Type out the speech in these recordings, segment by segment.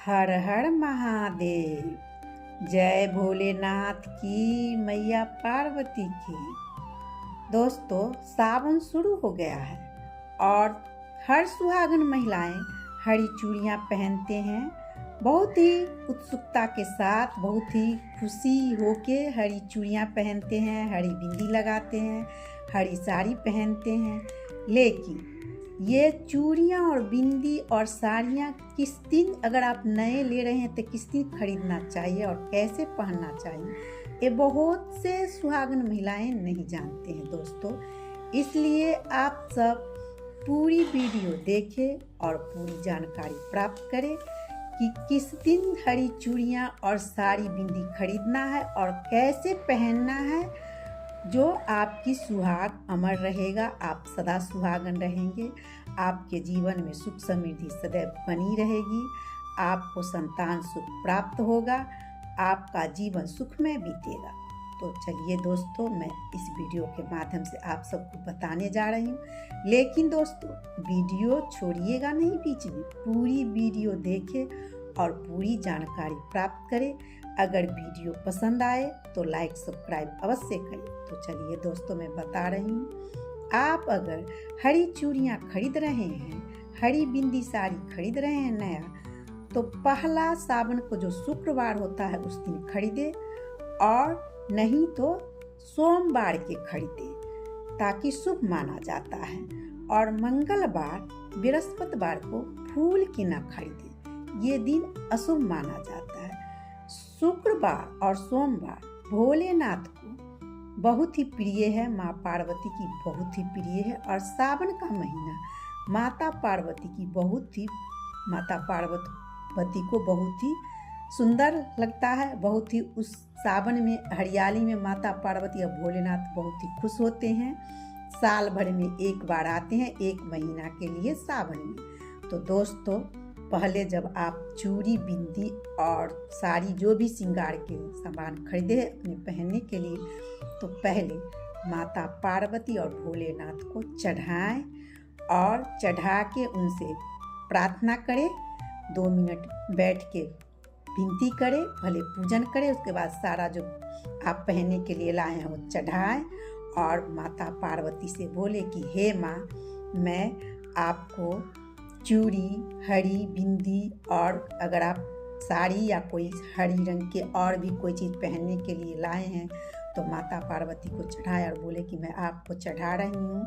हर हर महादेव। जय भोलेनाथ की, मैया पार्वती की। दोस्तों, सावन शुरू हो गया है और हर सुहागन महिलाएं हरी चूड़ियां पहनते हैं। बहुत ही उत्सुकता के साथ, बहुत ही खुशी होके हरी चूड़ियां पहनते हैं, हरी बिंदी लगाते हैं, हरी साड़ी पहनते हैं। लेकिन ये चूड़ियाँ और बिंदी और साड़ियाँ किस दिन, अगर आप नए ले रहे हैं तो किस दिन खरीदना चाहिए और कैसे पहनना चाहिए, ये बहुत से सुहागन महिलाएं नहीं जानते हैं दोस्तों। इसलिए आप सब पूरी वीडियो देखें और पूरी जानकारी प्राप्त करें कि किस दिन हरी चूड़ियाँ और साड़ी बिंदी खरीदना है और कैसे पहनना है, जो आपकी सुहाग अमर रहेगा। आप सदा सुहागन रहेंगे, आपके जीवन में सुख समृद्धि सदैव बनी रहेगी, आपको संतान सुख प्राप्त होगा, आपका जीवन सुखमय बीतेगा। तो चलिए दोस्तों, मैं इस वीडियो के माध्यम से आप सबको बताने जा रही हूँ। लेकिन दोस्तों, वीडियो छोड़िएगा नहीं, बीच में पूरी वीडियो देखें और पूरी जानकारी प्राप्त करें। अगर वीडियो पसंद आए तो लाइक सब्सक्राइब अवश्य करें। तो चलिए दोस्तों, मैं बता रही हूँ। आप अगर हरी चूड़ियाँ खरीद रहे हैं, हरी बिंदी साड़ी खरीद रहे हैं नया, तो पहला सावन को जो शुक्रवार होता है उस दिन खरीदे, और नहीं तो सोमवार के खरीदे, ताकि शुभ माना जाता है। और मंगलवार बृहस्पतिवार को फूल की न खरीदे, ये दिन अशुभ माना जाता है। शुक्रवार और सोमवार भोलेनाथ को बहुत ही प्रिय है, माँ पार्वती की बहुत ही प्रिय है। और सावन का महीना माता पार्वती की माता पार्वती को बहुत ही सुंदर लगता है। बहुत ही उस सावन में हरियाली में माता पार्वती और भोलेनाथ बहुत ही खुश होते हैं। साल भर में एक बार आते हैं, एक महीना के लिए सावन में। तो दोस्तों, पहले जब आप चूड़ी बिंदी और साड़ी जो भी श्रृंगार के सामान खरीदे अपने पहनने के लिए, तो पहले माता पार्वती और भोलेनाथ को चढ़ाएं और चढ़ा के उनसे प्रार्थना करें। 2 मिनट बैठ के विनती करें, पहले पूजन करें, उसके बाद सारा जो आप पहनने के लिए लाए हैं वो चढ़ाएं और माता पार्वती से बोले कि हे माँ, मैं आपको चूड़ी, हरी बिंदी और अगर आप साड़ी या कोई हरी रंग के और भी कोई चीज़ पहनने के लिए लाए हैं, तो माता पार्वती को चढ़ाए और बोले कि मैं आपको चढ़ा रही हूँ।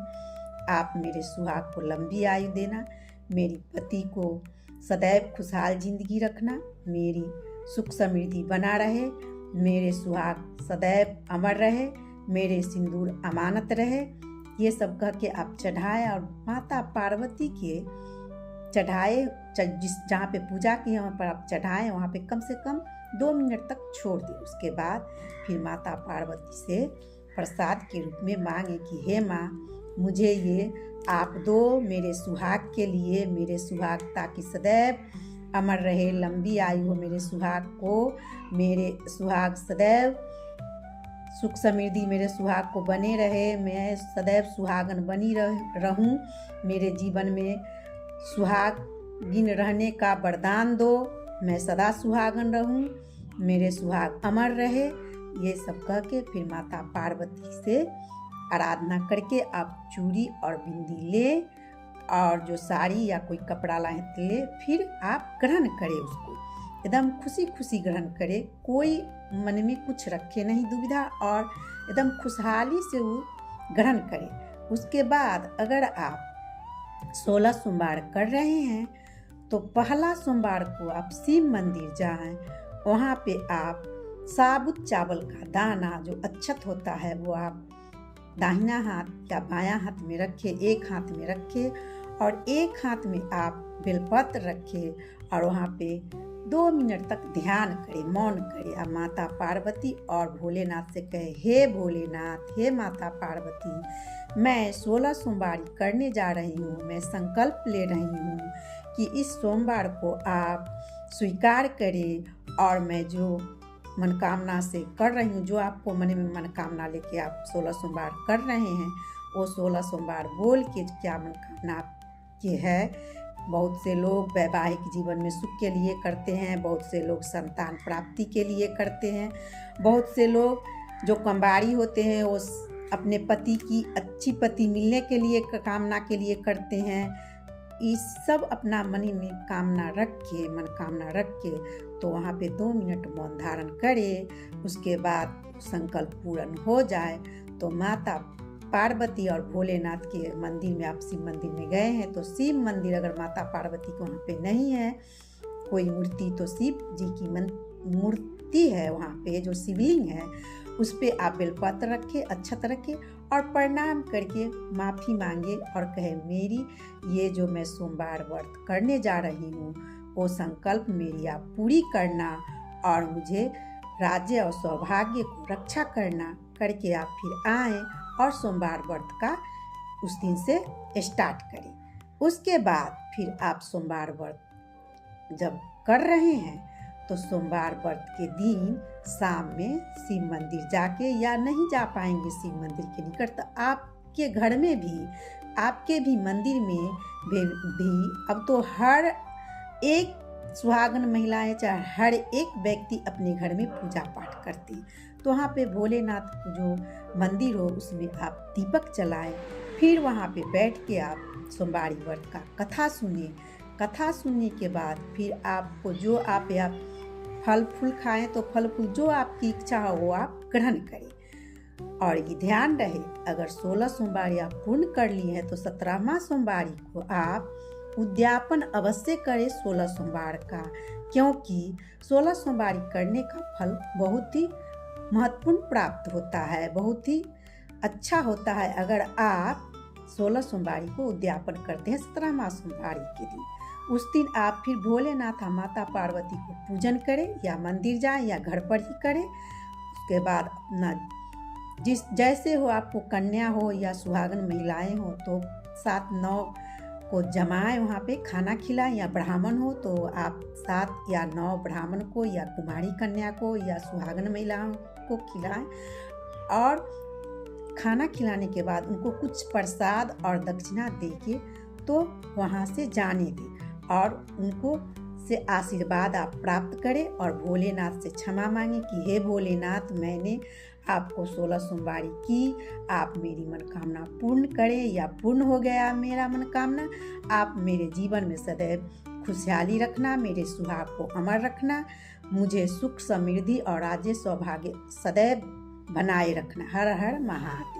आप मेरे सुहाग को लंबी आयु देना, मेरी पति को सदैव खुशहाल जिंदगी रखना, मेरी सुख समृद्धि बना रहे, मेरे सुहाग सदैव अमर रहे, मेरे सिंदूर अमानत रहे। ये सब कह के आप चढ़ाए और माता पार्वती के चढ़ाए, जहाँ पे पूजा की वहाँ पर आप चढ़ाएं, वहाँ पे कम से कम 2 मिनट तक छोड़ दें। उसके बाद फिर माता पार्वती से प्रसाद के रूप में मांगे कि हे माँ, मुझे ये आप दो मेरे सुहाग के लिए, मेरे सुहाग ताकि सदैव अमर रहे, लंबी आयु हो मेरे सुहाग को, मेरे सुहाग सदैव सुख समृद्धि मेरे सुहाग को बने रहे, मैं सदैव सुहागन बनी रहूं, मेरे जीवन में सुहागिन रहने का वरदान दो, मैं सदा सुहागन रहूं, मेरे सुहाग अमर रहे। ये सब कह के फिर माता पार्वती से आराधना करके आप चूड़ी और बिंदी ले, और जो साड़ी या कोई कपड़ा लाए ले, फिर आप ग्रहण करें, उसको एकदम खुशी खुशी ग्रहण करें, कोई मन में कुछ रखे नहीं दुविधा, और एकदम खुशहाली से वो ग्रहण करें। उसके बाद अगर आप 16 सोमवार कर रहे हैं, तो पहला सोमवार को आप शिव मंदिर जाएं, वहाँ पे आप साबुत चावल का दाना जो अक्षत होता है वो आप दाहिना हाथ या बायां हाथ में रखें, एक हाथ में रखें और एक हाथ में आप बेलपत्र रखें और वहाँ पे 2 मिनट तक ध्यान करें, मौन करें। अब माता पार्वती और भोलेनाथ से कहे, हे भोलेनाथ, हे माता पार्वती, मैं 16 सोमवारी करने जा रही हूँ, मैं संकल्प ले रही हूँ कि इस सोमवार को आप स्वीकार करें और मैं जो मनोकामना से कर रही हूँ, जो आपको मन में मनोकामना लेके आप 16 सोमवार कर रहे हैं, वो 16 सोमवार बोल के क्या मनोकामना आपकी है बहुत से लोग वैवाहिक जीवन में सुख के लिए करते हैं, बहुत से लोग संतान प्राप्ति के लिए करते हैं, बहुत से लोग जो कंबारी होते हैं वो अपने पति की अच्छी पति मिलने के लिए कामना के लिए करते हैं। ये सब अपना मन में मनोकामना रख के तो वहाँ पे 2 मिनट मौन धारण करे। उसके बाद संकल्प पूर्ण हो जाए तो माता पार्वती और भोलेनाथ के मंदिर में, आप शिव मंदिर में गए हैं तो शिव मंदिर, अगर माता पार्वती को वहाँ पे नहीं है कोई मूर्ति तो शिव जी की मूर्ति है वहाँ पे जो शिवलिंग है, उस पे आप बेलपत्र रखे, अक्षत रखे और प्रणाम करके माफ़ी मांगे और कहे मेरी ये जो मैं सोमवार व्रत करने जा रही हूँ वो संकल्प मेरी आप पूरी करना और मुझे राज्य और सौभाग्य को रक्षा करना करके आप फिर आएँ और सोमवार व्रत का उस दिन से स्टार्ट करें। उसके बाद फिर आप सोमवार व्रत जब कर रहे हैं तो सोमवार व्रत के दिन शाम में शिव मंदिर जाके, या नहीं जा पाएंगे शिव मंदिर के निकट तो आपके घर में भी, आपके भी मंदिर में भी अब तो हर एक सुहागन महिलाएं चाहे हर एक व्यक्ति अपने घर में पूजा पाठ करती हैं, तो वहाँ पे भोलेनाथ जो मंदिर हो उसमें आप दीपक जलाएं, फिर वहाँ पे बैठ के आप सोमवारी व्रत का कथा सुनिए। कथा सुनने के बाद फिर आपको जो आप या फल फूल खाएं तो फल फूल जो आपकी इच्छा हो वो आप ग्रहण करें। और ये ध्यान रहे अगर 16 सोमवारी आप पूर्ण कर ली है तो 17वां सोमवारी को आप उद्यापन अवश्य करें 16 सोमवार का, क्योंकि 16 सोमवारी करने का फल बहुत ही महत्वपूर्ण प्राप्त होता है, बहुत ही अच्छा होता है अगर आप 16 सोमवारी को उद्यापन करते हैं 17वां सोमवारी के दिन। उस दिन आप फिर भोलेनाथ माता पार्वती को पूजन करें, या मंदिर जाएं या घर पर ही करें। उसके बाद अपना जैसे हो, आपको कन्या हो या सुहागन महिलाएं हो तो 7-9 को जमाएं, वहाँ पे खाना खिलाएं, या ब्राह्मण हो तो आप 7 या 9 ब्राह्मण को या कुमारी कन्या को या सुहागन महिलाओं को खिलाएं। और खाना खिलाने के बाद उनको कुछ प्रसाद और दक्षिणा देके तो वहाँ से जाने दें और उनको से आशीर्वाद आप प्राप्त करें और भोलेनाथ से क्षमा मांगे कि हे भोलेनाथ, मैंने आपको 16 सोमवारी की, आप मेरी मनोकामना पूर्ण करें, या पूर्ण हो गया मेरा मनोकामना, आप मेरे जीवन में सदैव खुशहाली रखना, मेरे सुहाग को अमर रखना, मुझे सुख समृद्धि और राज्य सौभाग्य सदैव बनाए रखना। हर हर महादेव।